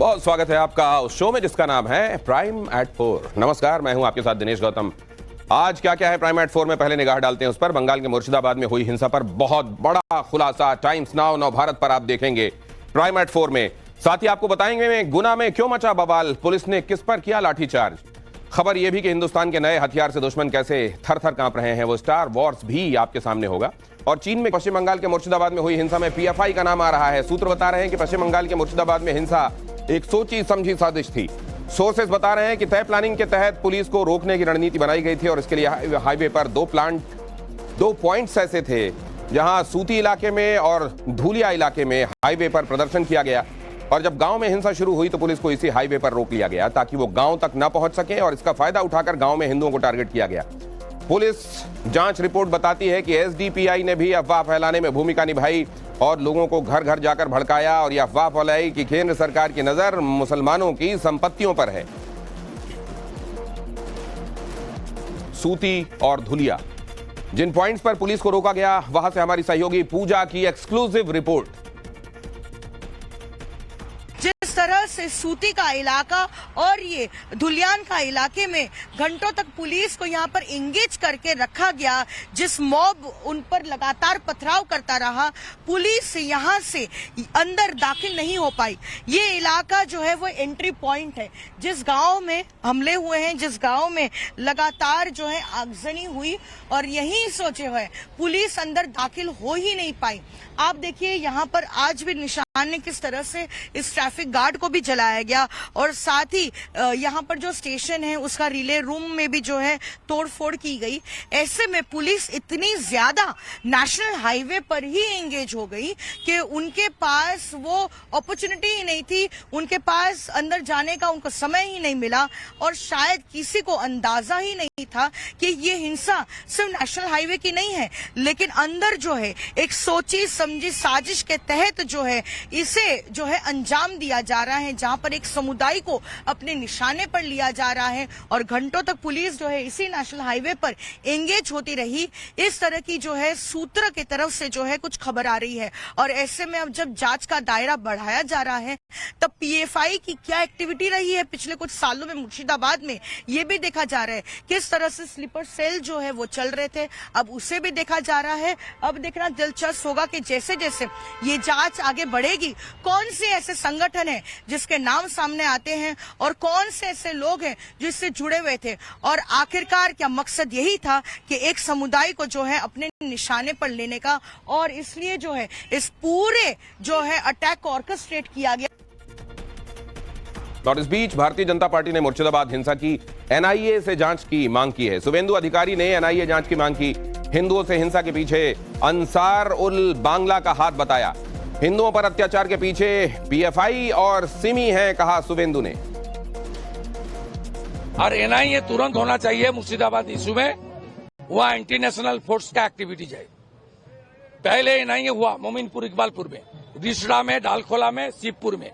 बहुत स्वागत है आपका उस शो में जिसका नाम है प्राइम एट 4। नमस्कार, मैं हूं आपके साथ दिनेश गौतम। आज क्या क्या है प्राइम एट 4 में पहले निगाह डालते हैं उस पर। बंगाल के मुर्शिदाबाद में हुई हिंसा पर बहुत बड़ा खुलासा टाइम्स नाउ नवभारत पर आप देखेंगे प्राइम एट 4 में। साथ ही आपको बताएंगे गुना में क्यों मचा बवाल, पुलिस ने किस पर किया लाठीचार्ज। खबर यह भी कि हिंदुस्तान के नए हथियार से दुश्मन कैसे थर थर कांप रहे हैं, वो स्टार वॉर्स भी आपके सामने होगा। और चीन में पश्चिम बंगाल के मुर्शिदाबाद में हुई हिंसा में पीएफआई का नाम आ रहा है। सूत्र बता रहे हैं कि पश्चिम बंगाल के मुर्शिदाबाद में हिंसा एक सोची समझी साजिश थी। सोर्सेस बता रहे हैं कि तय प्लानिंग के तहत पुलिस को रोकने की रणनीति बनाई गई थी और इसके लिए हाईवे पर दो पॉइंट्स ऐसे थे जहां सूती इलाके में और धूलिया इलाके में हाईवे पर प्रदर्शन किया गया। और जब गांव में हिंसा शुरू हुई तो पुलिस को इसी हाईवे पर रोक लिया गया ताकि वो गांव तक न पहुंच सके और इसका फायदा उठाकर गांव में हिंदुओं को टारगेट किया गया। पुलिस जांच रिपोर्ट बताती है कि एसडीपीआई ने भी अफवाह फैलाने में भूमिका निभाई और लोगों को घर घर जाकर भड़काया और यह अफवाह फैलाई कि केंद्र सरकार की नजर मुसलमानों की संपत्तियों पर है। सूती और धुलिया जिन पॉइंट्स पर पुलिस को रोका गया, वहां से हमारी सहयोगी पूजा की एक्सक्लूसिव रिपोर्ट। जिस तरह से सूती का इलाका और ये धुलियान का इलाके में घंटों तक पुलिस को यहाँ पर इंगेज करके रखा गया, जिस मॉब उन पर लगातार पथराव करता रहा, पुलिस यहाँ से अंदर दाखिल नहीं हो पाई। ये इलाका जो है वो एंट्री पॉइंट है। जिस गांव में हमले हुए हैं, जिस गांव में लगातार जो है आगजनी हुई और यही सोचे हुए पुलिस अंदर दाखिल हो ही नहीं पाई। आप देखिए यहाँ पर आज भी निशान ने किस तरह से इस ट्रैफिक गार्ड को भी जलाया गया और साथ ही यहाँ पर जो स्टेशन है उसका रिले रूम में भी जो है तोड़फोड़ की गई। ऐसे में पुलिस इतनी ज्यादा नेशनल हाईवे पर ही एंगेज हो गई कि उनके पास वो अपॉर्चुनिटी ही नहीं थी, उनके पास अंदर जाने का उनको समय ही नहीं मिला और शायद किसी को अंदाजा ही नहीं था कि ये हिंसा सिर्फ नेशनल हाईवे की नहीं है, लेकिन अंदर जो है एक सोची समझी साजिश के तहत जो है इसे जो है अंजाम दिया जा रहा है, जहां पर एक समुदाय को अपने निशाने पर लिया जा रहा है और घंटों तक पुलिस जो है इसी नेशनल हाईवे पर एंगेज होती रही। इस तरह की जो है सूत्र की तरफ से जो है कुछ खबर आ रही है और ऐसे में अब जब जांच का दायरा बढ़ाया जा रहा है तब पीएफआई की क्या एक्टिविटी रही है पिछले कुछ सालों में मुर्शिदाबाद में, ये भी देखा जा रहा है। किस तरह से स्लीपर सेल जो है वो चल रहे थे, अब उसे भी देखा जा रहा है। अब देखना दिलचस्प होगा कि जैसे जैसे ये जांच आगे बढ़ेगी, कौन से ऐसे संगठन है जिसके नाम सामने आते हैं और कौन से ऐसे लोग हैं जो इससे जुड़े हुए थे और आखिरकार क्या मकसद यही था कि एक समुदाय को जो है अपने निशाने पर लेने का, और इसलिए जो है इस पूरे जो है अटैक को ऑर्केस्ट्रेट किया गया। और इस बीच भारतीय जनता पार्टी ने मुर्शिदाबाद हिंसा की एनआईए से जांच की मांग की है। शुभेंदु अधिकारी ने एनआईए जांच की मांग की। हिंदुओं से हिंसा के पीछे अंसार उल बांग्ला का हाथ बताया। हिंदुओं पर अत्याचार के पीछे पीएफआई और सिमी है, कहा शुभेंदु ने। और एनआईए तुरंत होना चाहिए मुर्शिदाबाद इशू में। वहां इंटरनेशनल फोर्स का एक्टिविटीज है। पहले एनआईए हुआ मोमिनपुर, इकबालपुर में, रिसड़ा में, डालखोला में, शिवपुर में।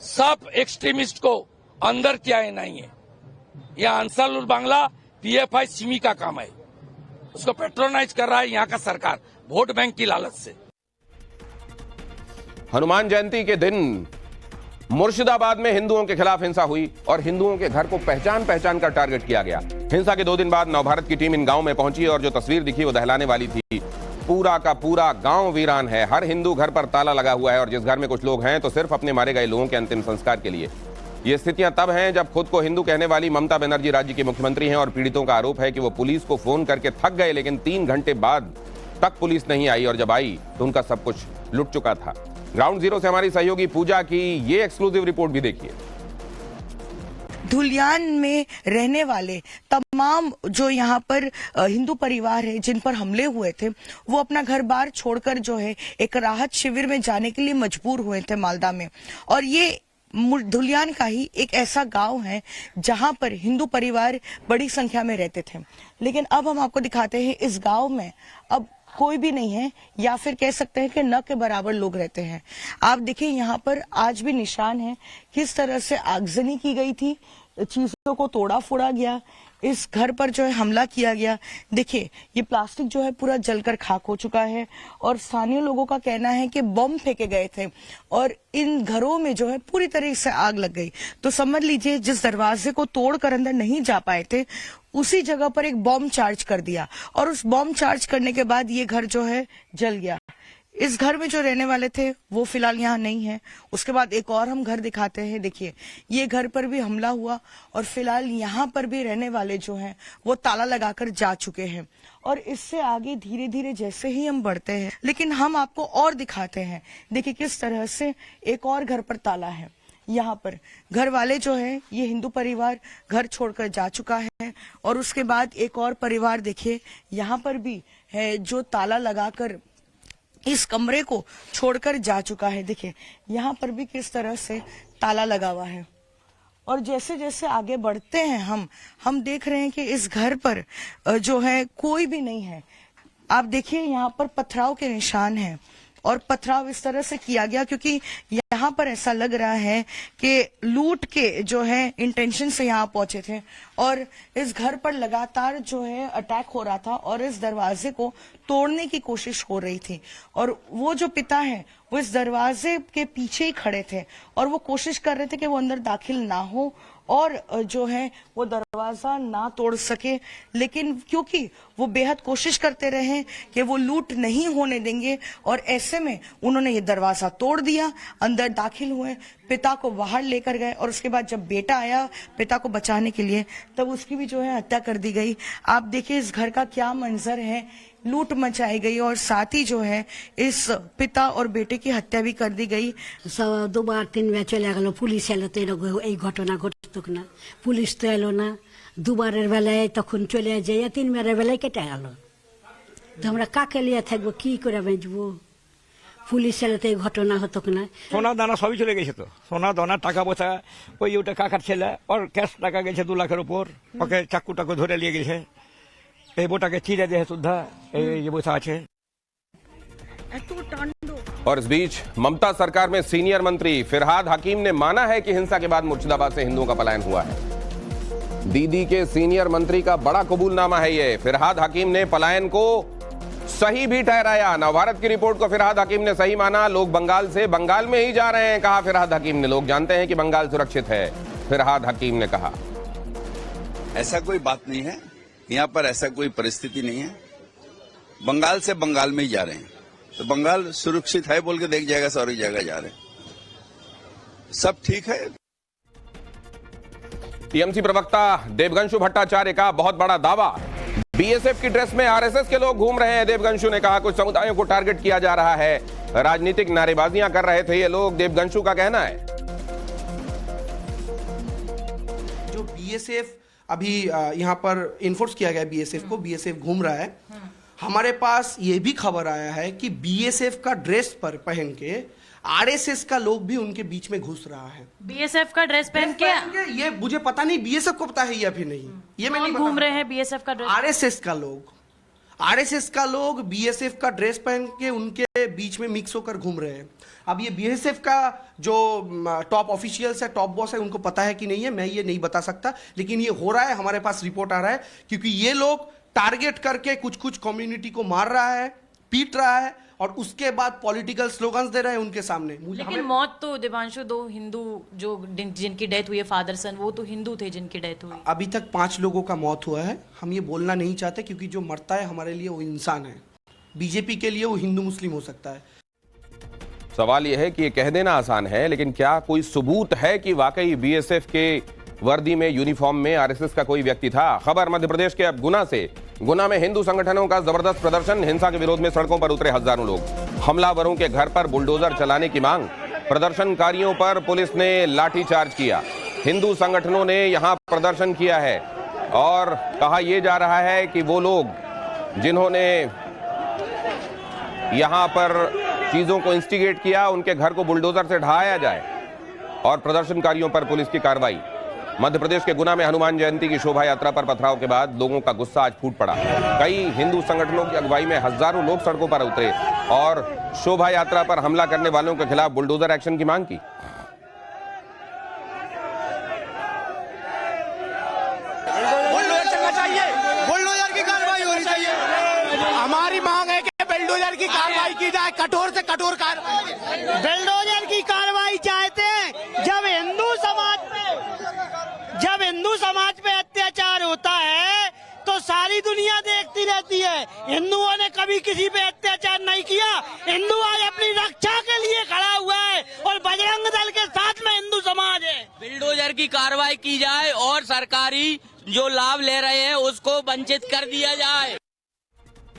सब एक्सट्रीमिस्ट को अंदर किया एनआईए। यह अंसार उल बांग्ला पीएफआई सिमी का काम है। उसको पेट्रोनाइज कर रहा है यहाँ का सरकार वोट बैंक की लालच से। हनुमान जयंती के दिन मुर्शिदाबाद में हिंदुओं के खिलाफ हिंसा हुई और हिंदुओं के घर को पहचान कर टारगेट किया गया। हिंसा के 2 दिन बाद नवभारत की टीम इन गांव में पहुंची और जो तस्वीर दिखी वो दहलाने वाली थी। पूरा का पूरा गांव वीरान है। हर हिंदू घर पर ताला लगा हुआ है और जिस घर में कुछ लोग हैं तो सिर्फ अपने मारे गए लोगों के अंतिम संस्कार के लिए। ये स्थितियां तब हैं जब खुद को हिंदू कहने वाली ममता बनर्जी राज्य की मुख्यमंत्री हैं और पीड़ितों का आरोप है कि वो पुलिस को फोन करके थक गए, लेकिन 3 घंटे बाद तक पुलिस नहीं आई और जब आई तो उनका सब कुछ लुट चुका था। ग्राउंड जीरो से हमारी सहयोगी पूजा की ये एक्सक्लूसिव रिपोर्ट भी देखिए। धुलियान में रहने वाले तमाम जो यहाँ पर हिंदू परिवार है जिन पर हमले हुए थे, वो अपना घर बार छोड़कर जो है एक राहत शिविर में जाने के लिए मजबूर हुए थे मालदा में। और ये धुलियान का ही एक ऐसा गांव है जहां पर हिंदू परिवार बड़ी संख्या में रहते थे, लेकिन अब हम आपको दिखाते हैं इस गांव में अब कोई भी नहीं है, या फिर कह सकते हैं कि न के बराबर लोग रहते हैं। आप देखिए यहाँ पर आज भी निशान है किस तरह से आगजनी की गई थी, चीजों को तोड़ा फोड़ा गया। इस घर पर जो है हमला किया गया। देखिए ये प्लास्टिक जो है पूरा जलकर खाक हो चुका है और स्थानीय लोगों का कहना है कि बम फेंके गए थे और इन घरों में जो है पूरी तरह से आग लग गई। तो समझ लीजिए जिस दरवाजे को तोड़कर अंदर नहीं जा पाए थे उसी जगह पर एक बम चार्ज कर दिया और उस बम चार्ज करने के बाद ये घर जो है जल गया। इस घर में जो रहने वाले थे वो फिलहाल यहाँ नहीं है। उसके बाद एक और हम घर दिखाते हैं। देखिए ये घर पर भी हमला हुआ और फिलहाल यहाँ पर भी रहने वाले जो हैं वो ताला लगाकर जा चुके हैं। और इससे आगे धीरे धीरे जैसे ही हम बढ़ते हैं लेकिन हम आपको और दिखाते हैं। देखिए किस तरह से एक और घर पर ताला है। यहाँ पर घर वाले जो है ये हिंदू परिवार घर छोड़कर जा चुका है और उसके बाद एक और परिवार देखिए यहाँ पर भी है जो ताला लगाकर इस कमरे को छोड़कर जा चुका है। देखिए यहाँ पर भी किस तरह से ताला लगा हुआ है और जैसे जैसे आगे बढ़ते हैं हम देख रहे हैं कि इस घर पर जो है कोई भी नहीं है। आप देखिए यहाँ पर पथराव के निशान हैं और पथराव इस तरह से किया गया क्योंकि यहाँ पर ऐसा लग रहा है कि लूट के जो है इंटेंशन से यहाँ पहुंचे थे और इस घर पर लगातार जो है अटैक हो रहा था और इस दरवाजे को तोड़ने की कोशिश हो रही थी और वो जो पिता है वो इस दरवाजे के पीछे ही खड़े थे और वो कोशिश कर रहे थे कि वो अंदर दाखिल ना हो और जो है वो दरवाजा ना तोड़ सके। लेकिन क्योंकि वो बेहद कोशिश करते रहे कि वो लूट नहीं होने देंगे और ऐसे में उन्होंने ये दरवाजा तोड़ दिया, अंदर दाखिल हुए, पिता को बाहर लेकर गए और उसके बाद जब बेटा आया पिता को बचाने के लिए तब उसकी भी जो है हत्या कर दी गई। आप देखिए इस घर का क्या मंजर है, लूट मचाई गई और साथ ही जो है इस पिता और बेटे की हत्या भी कर दी गई। দুবার তিনবার চলে গেল, পুলিশ এলো তো এরকম এই ঘটনা ঘটতো না, পুলিশ তো এলো না। দুবারের বেলায় তখন চলে যাইয়া তিনবারের বেলায় কেটে গেল। তো আমরা কাকে লিয়ে থাকবো, কি করে বেঁচবো? পুলিশ এলে তো এই ঘটনা হতো না। সোনা দানা সবই চলে গেছে, তো সোনা দানা টাকা পয়সা ওই ওটা কাকার ছেলে ওর ক্যাশ টাকা গেছে 2 লাখের উপর, ওকে চাকু টাকু ধরে নিয়ে গেছে, এই বোটাকে চিরে দিয়ে সুদ্ধা এই যে বসা আছে। और इस बीच ममता सरकार में सीनियर मंत्री फिरहाद हकीम ने माना है कि हिंसा के बाद मुर्शिदाबाद से हिंदुओं का पलायन हुआ है। दीदी के सीनियर मंत्री का बड़ा कबूलनामा है ये। फिरहाद हकीम ने पलायन को सही भी ठहराया। नवभारत की रिपोर्ट को फिरहाद हकीम ने सही माना। लोग बंगाल से बंगाल में ही जा रहे हैं, कहा फिरहाद हकीम ने। लोग जानते हैं कि बंगाल सुरक्षित है, फिरहाद हकीम ने कहा। ऐसा कोई बात नहीं है, यहाँ पर ऐसा कोई परिस्थिति नहीं है। बंगाल से बंगाल में ही जा रहे हैं, तो बंगाल सुरक्षित है बोल के देख जाएगा, सारी जगह जा रहे हैं, सब ठीक है। टीएमसी प्रवक्ता देवगंशु भट्टाचार्य का बहुत बड़ा दावा। बीएसएफ की ड्रेस में आरएसएस के लोग घूम रहे हैं। देवगंशु ने कहा कुछ समुदायों को टारगेट किया जा रहा है, राजनीतिक नारेबाजियां कर रहे थे ये लोग, देवगंशु का कहना है। जो बीएसएफ अभी यहाँ पर इन्फोर्स किया गया बीएसएफ को, बीएसएफ घूम रहा है। हमारे पास ये भी खबर आया है कि बीएसएफ का ड्रेस पर पहन के आरएसएस का लोग भी उनके बीच में घुस रहा है। बीएसएफ का ड्रेस पहन के ये मुझे पता नहीं बीएसएफ को पता है या फिर नहीं, ये मैं नहीं घूम रहे हैं बीएसएफ का ड्रेस। आरएसएस का लोग बीएसएफ का ड्रेस पहन के उनके बीच में मिक्स होकर घूम रहे हैं। अब ये बीएसएफ का जो टॉप ऑफिशियल्स है, टॉप बॉस है, उनको पता है कि नहीं है मैं ये नहीं बता सकता, लेकिन ये हो रहा है, हमारे पास रिपोर्ट आ रहा है। क्योंकि ये लोग टारगेट करके कुछ कुछ कम्युनिटी को मार रहा है, पीट रहा है और उसके बाद पॉलिटिकल स्लोगन्स दे रहे हैं उनके सामने। लेकिन मौत तो देवांशु 2 हिंदू जो जिनकी डेथ हुई है, फादर सन, वो तो हिंदू थे जिनकी डेथ हुई। अभी तक 5 लोगों का मौत हुआ है। हम ये बोलना नहीं चाहते क्योंकि जो मरता है हमारे लिए वो इंसान है, बीजेपी के लिए वो हिंदू मुस्लिम हो सकता है। सवाल यह है कि ये कह देना आसान है, लेकिन क्या कोई सबूत है कि वाकई बीएसएफ के वर्दी में, यूनिफॉर्म में आरएसएस का कोई व्यक्ति था? खबर मध्य प्रदेश के अब गुना से। गुना में हिंदू संगठनों का जबरदस्त प्रदर्शन, हिंसा के विरोध में सड़कों पर उतरे हजारों लोग। हमलावरों के घर पर बुलडोजर चलाने की मांग, प्रदर्शनकारियों पर पुलिस ने लाठीचार्ज किया। हिंदू संगठनों ने यहां प्रदर्शन किया है और कहा यह जा रहा है कि वो लोग जिन्होंने यहां पर चीजों को इंस्टिगेट किया उनके घर को बुलडोजर से ढहाया जाए और प्रदर्शनकारियों पर पुलिस की कार्रवाई। मध्य प्रदेश के गुना में हनुमान जयंती की शोभा यात्रा पर पथराव के बाद लोगों का गुस्सा आज फूट पड़ा। कई हिंदू संगठनों की अगुवाई में हजारों लोग सड़कों पर उतरे और शोभा यात्रा पर हमला करने वालों के खिलाफ बुलडोजर एक्शन की मांग की। कठोर से कठोर कार्रवाई, बुलडोजर की कार्रवाई चाहते हैं। जब हिंदू समाज पे अत्याचार होता है तो सारी दुनिया देखती रहती है। हिंदुओं ने कभी किसी पे अत्याचार नहीं किया। हिंदू आज अपनी रक्षा के लिए खड़ा हुआ है और बजरंग दल के साथ में हिंदू समाज है। बुलडोजर की कार्रवाई की जाए और सरकारी जो लाभ ले रहे हैं उसको वंचित कर दिया जाए।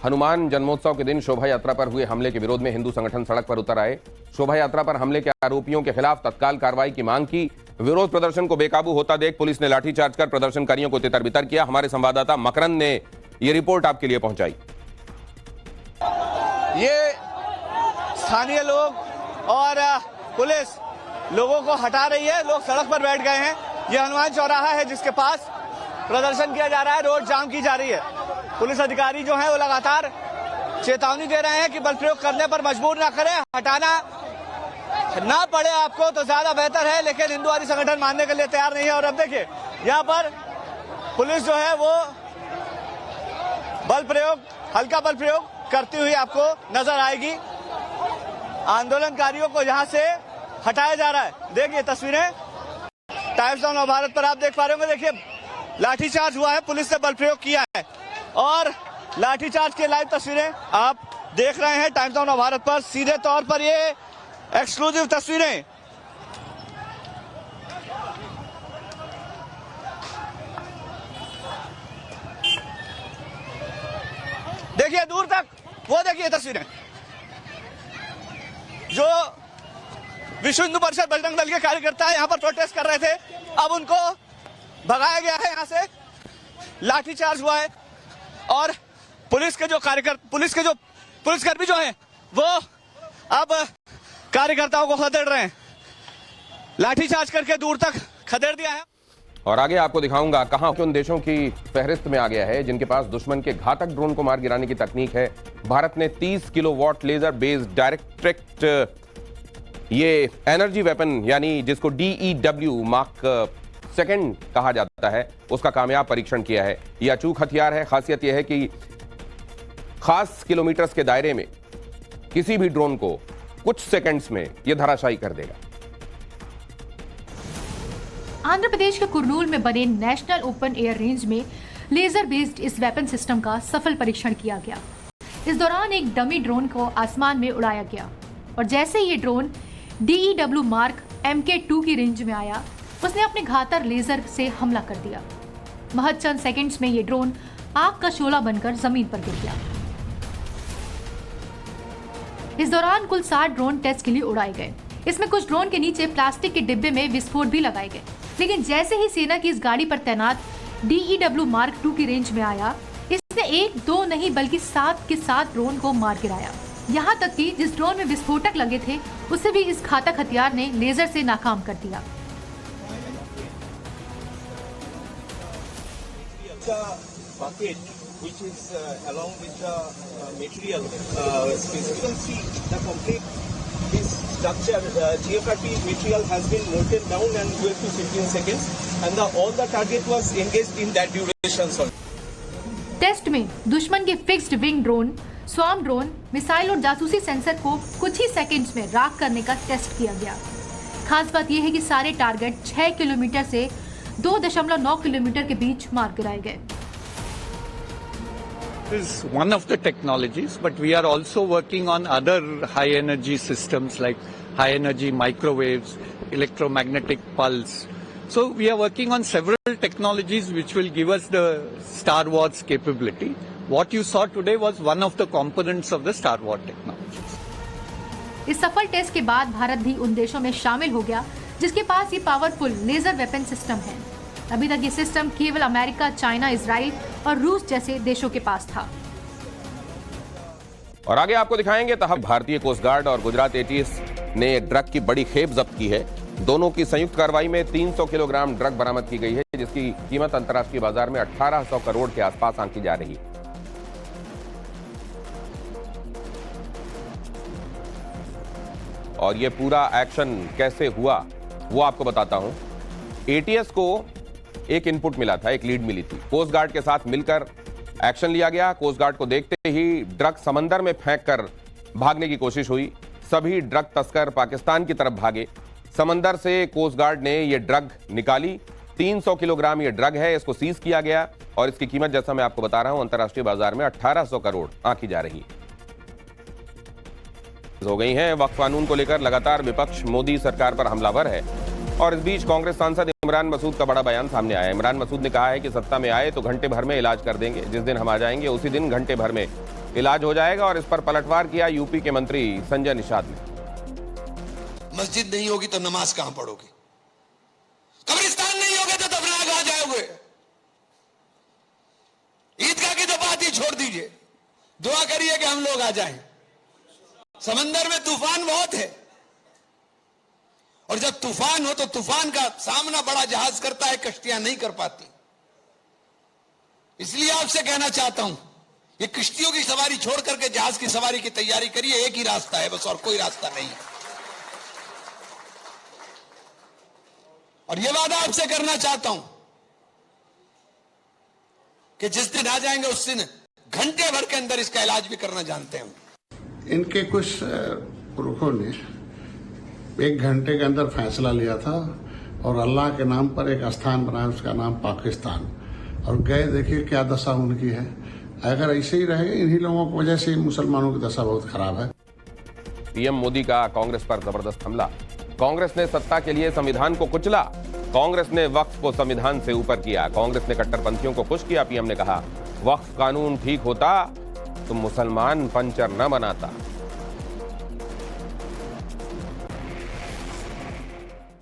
हनुमान जन्मोत्सव के दिन शोभा यात्रा पर हुए हमले के विरोध में हिंदू संगठन सड़क पर उतर आए। शोभा यात्रा पर हमले के आरोपियों के खिलाफ तत्काल कार्रवाई की मांग की। विरोध प्रदर्शन को बेकाबू होता देख पुलिस ने लाठीचार्ज कर प्रदर्शनकारियों को तितर-बितर किया। हमारे संवाददाता मकरंद ने यह रिपोर्ट आपके लिए पहुंचाई। ये स्थानीय लोग और पुलिस लोगों को हटा रही है। लोग सड़क पर बैठ गए हैं। ये हनुमान चौराहा है जिसके पास प्रदर्शन किया जा रहा है। रोड जाम की जा रही है। पुलिस अधिकारी जो हैं वो लगातार चेतावनी दे रहे हैं कि बल प्रयोग करने पर मजबूर ना करें। हटाना ना पड़े आपको तो ज्यादा बेहतर है, लेकिन हिंदुवादी संगठन मानने के लिए तैयार नहीं है। और अब देखिए यहाँ पर पुलिस जो है वो बल प्रयोग, हल्का बल प्रयोग करती हुई आपको नजर आएगी। आंदोलनकारियों को यहाँ से हटाया जा रहा है। देखिए तस्वीरें टाइम्स ऑफ नवभारत पर आप देख पा रहे होंगे। देखिए लाठीचार्ज हुआ है, पुलिस ने बल प्रयोग किया है और लाठीचार्ज की लाइव तस्वीरें आप देख रहे हैं टाइम्स ऑफ नवभारत पर। सीधे तौर पर ये एक्सक्लूसिव तस्वीरें देखिए दूर तक, वो देखिए तस्वीरें जो विश्व हिंदू परिषद बजरंग दल के कार्यकर्ता यहाँ पर प्रोटेस्ट कर रहे थे। अब उनको भगाया गया है, यहाँ से लाठीचार्ज हुआ है और पुलिस के जो पुलिसकर्मी जो हैं वो अब कार्यकर्ताओं को खदेड़ रहे हैं। लाठीचार्ज करके दूर तक खदेड़ दिया है। और आगे आपको दिखाऊंगा कहां उन देशों की फहरिस्त में आ गया है जिनके पास दुश्मन के घातक ड्रोन को मार गिराने की तकनीक है। भारत ने 30 किलोवाट लेजर बेस्ड डायरेक्ट ये एनर्जी वेपन यानी जिसको DEW मार्क सेकंड कहा जाता है उसका कामयाब परीक्षण किया है। यह अचूक हथियार है। खासियत यह है कि खास किलोमीटर्स के दायरे में किसी भी ड्रोन को कुछ सेकंड्स में यह धराशायी कर देगा। आंध्र प्रदेश के कुर्नूल में बने नेशनल ओपन एयर रेंज में लेजर बेस्ड इस वेपन सिस्टम का सफल परीक्षण किया गया। इस दौरान एक डमी ड्रोन को आसमान में उड़ाया गया और जैसे ये ड्रोन DEW मार्क MK2 की रेंज में आया उसने अपने घातक लेजर से हमला कर दिया। महज चंद सेकंड्स में ये ड्रोन आग का शोला बनकर जमीन पर गिर गया। इस दौरान कुल 60 ड्रोन टेस्ट के लिए उड़ाए गए। इसमें कुछ ड्रोन के नीचे प्लास्टिक के डिब्बे में विस्फोट भी लगाए गए, लेकिन जैसे ही सेना की इस गाड़ी पर तैनात DEW मार्क 2 की रेंज में आया इसने 1-2 नहीं बल्कि 7 के 7 ड्रोन को मार गिराया। यहाँ तक कि जिस ड्रोन में विस्फोटक लगे थे उसे भी इस घातक हथियार ने लेजर से नाकाम कर दिया। bucket which is along with the material you can see the complete this structure GFRP material has been melted down and 12 to 15 seconds and all the target was engaged in that duration. Test में दुश्मन के fixed wing drone, swarm drone, missile और जासूसी sensor को कुछ ही seconds में राख करने का टेस्ट किया गया। खास बात यह है कि सारे टारगेट 6 किलोमीटर से 2.9 किलोमीटर के बीच मार गिराए गए। This is one of the technologies, but we are also working on other high energy systems like high energy microwaves, electromagnetic pulse. So we are working on several technologies which will give us the Star Wars capability. What you saw today was one of the components of the Star Wars technologies. इस सफल test के बाद भारत भी उन देशों में शामिल हो गया जिसके पास ये पावरफुल लेजर वेपन सिस्टम है। अभी तक ये सिस्टम केवल अमेरिका, चाइना, इजराइल और रूस जैसे देशों के पास था। और आगे आपको दिखाएंगे तब भारतीय कोस्ट गार्ड और गुजरात ATS ने ड्रग की बड़ी खेप जब्त की है। दोनों की संयुक्त कार्रवाई में 300 किलोग्राम ड्रग बरामद की गई है जिसकी कीमत अंतर्राष्ट्रीय बाजार में 1800 करोड़ के आसपास आंकी जा रही है। और यह पूरा एक्शन कैसे हुआ वो आपको बताता हूं। ATS को एक इनपुट मिला था, एक लीड मिली थी। कोस्ट गार्ड के साथ मिलकर एक्शन लिया गया। कोस्ट गार्ड को देखते ही ड्रग समंदर में फेंककर भागने की कोशिश हुई। सभी ड्रग तस्कर पाकिस्तान की तरफ भागे। समंदर से कोस्ट गार्ड ने यह ड्रग निकाली। 300 किलोग्राम ये ड्रग है, इसको सीज किया गया और इसकी कीमत, जैसा मैं आपको बता रहा हूं, अंतर्राष्ट्रीय बाजार में 1800 करोड़ आंकी जा रही हो गई है। वक्फ कानून को लेकर लगातार विपक्ष मोदी सरकार पर हमलावर है और इस बीच कांग्रेस सांसद इमरान मसूद का बड़ा बयान सामने आया। इमरान मसूद ने कहा है कि सत्ता में आए तो घंटे भर में इलाज कर देंगे, जिस दिन हम आ जाएंगे उसी दिन घंटे भर में इलाज हो जाएगा। और इस पर पलटवार किया यूपी के मंत्री संजय निषाद ने। मस्जिद नहीं होगी तो नमाज कहां पढ़ोगे, कब्रिस्तान नहीं होगे तो दफना कहां जाओगे, ईदगाह की तो बात ही छोड़ दीजिए, दुआ करिए कि हम लोग आ जाएं। समंदर में तूफान बहुत है और जब तूफान हो तो तूफान का सामना बड़ा जहाज करता है, कश्तियां नहीं कर पाती। इसलिए आपसे कहना चाहता हूं, ये कश्तियों की सवारी छोड़ करके जहाज की सवारी की तैयारी करिए। एक ही रास्ता है बस, और कोई रास्ता नहीं है। और ये वादा आपसे करना चाहता हूं कि जिस दिन आ जाएंगे उस दिन घंटे भर के अंदर इसका इलाज भी करना जानते हैं। इनके कुछ पुरखों ने 1 घंटे के अंदर फैसला लिया था और अल्लाह के नाम पर एक स्थान बनाया, उसका नाम पाकिस्तान, और गए। देखिए क्या दशा उनकी है। अगर ऐसे ही रहे, इन्हीं लोगों की वजह से मुसलमानों की दशा बहुत खराब है। पीएम मोदी का कांग्रेस पर जबरदस्त हमला। कांग्रेस ने सत्ता के लिए संविधान को कुचला। कांग्रेस ने वक्फ को संविधान से ऊपर किया। कांग्रेस ने कट्टरपंथियों को खुश किया। पीएम ने कहा, वक्फ कानून ठीक होता तो मुसलमान पंचर न बनाता।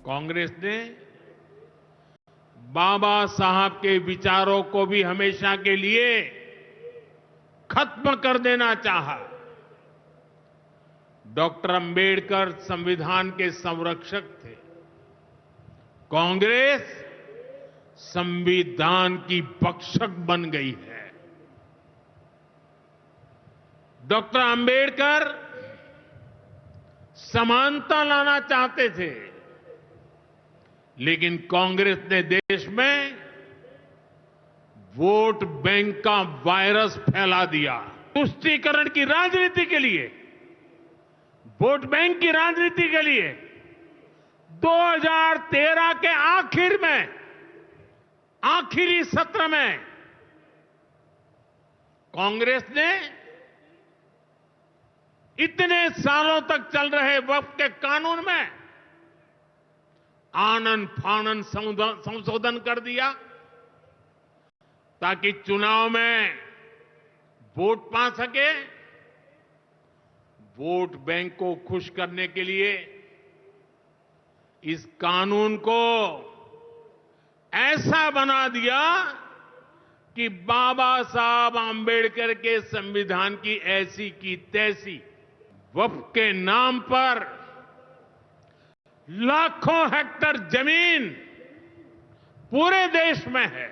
कांग्रेस ने बाबा साहब के विचारों को भी हमेशा के लिए खत्म कर देना चाहा। डॉक्टर अंबेडकर संविधान के संरक्षक थे। कांग्रेस संविधान की भक्षक बन गई है। डॉक्टर अंबेडकर समानता लाना चाहते थे, लेकिन कांग्रेस ने देश में वोट बैंक का वायरस फैला दिया। तुष्टीकरण की राजनीति के लिए, वोट बैंक की राजनीति के लिए 2013 के आखिर में, आखिरी सत्र में कांग्रेस ने इतने सालों तक चल रहे वक्फ के कानून में आनन फानन संशोधन कर दिया ताकि चुनाव में वोट पा सके। वोट बैंक को खुश करने के लिए इस कानून को ऐसा बना दिया कि बाबा साहब आंबेडकर के संविधान की ऐसी की तैसी वक्फ के नाम पर लाखों हेक्टेयर जमीन पूरे देश में है।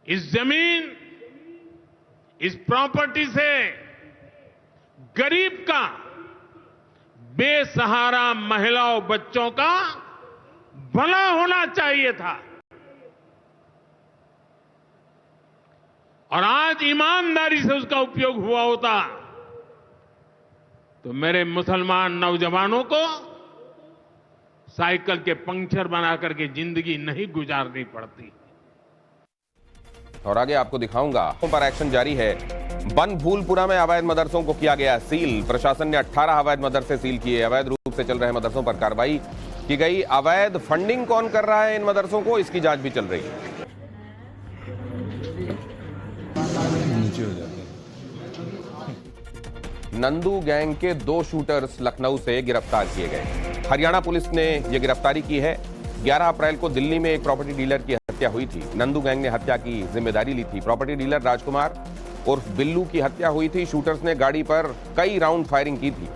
इस जमीन, इस प्रॉपर्टी से गरीब का, बेसहारा महिलाओं बच्चों का भला होना चाहिए था। और आज ईमानदारी से उसका उपयोग हुआ होता तो मेरे मुसलमान नौजवानों को साइकिल के पंक्चर बना करके जिंदगी नहीं गुजारनी पड़ती। और आगे आपको दिखाऊंगा पर एक्शन जारी है। बनभूलपुरा में अवैध मदरसों को किया गया सील। प्रशासन ने 18 अवैध मदरसे सील किए। अवैध रूप से चल रहे मदरसों पर कार्रवाई की गई। अवैध फंडिंग कौन कर रहा है इन मदरसों को, इसकी जांच भी चल रही है। नंदू गैंग के 2 शूटर्स लखनऊ से गिरफ्तार किए गए। हरियाणा पुलिस ने यह गिरफ्तारी की है। 11 अप्रैल को दिल्ली में एक प्रॉपर्टी डीलर की हत्या हुई थी। नंदू गैंग ने हत्या की जिम्मेदारी ली थी। प्रॉपर्टी डीलर राजकुमार उर्फ बिल्लू की हत्या हुई थी। शूटर्स ने गाड़ी पर कई राउंड फायरिंग की थी।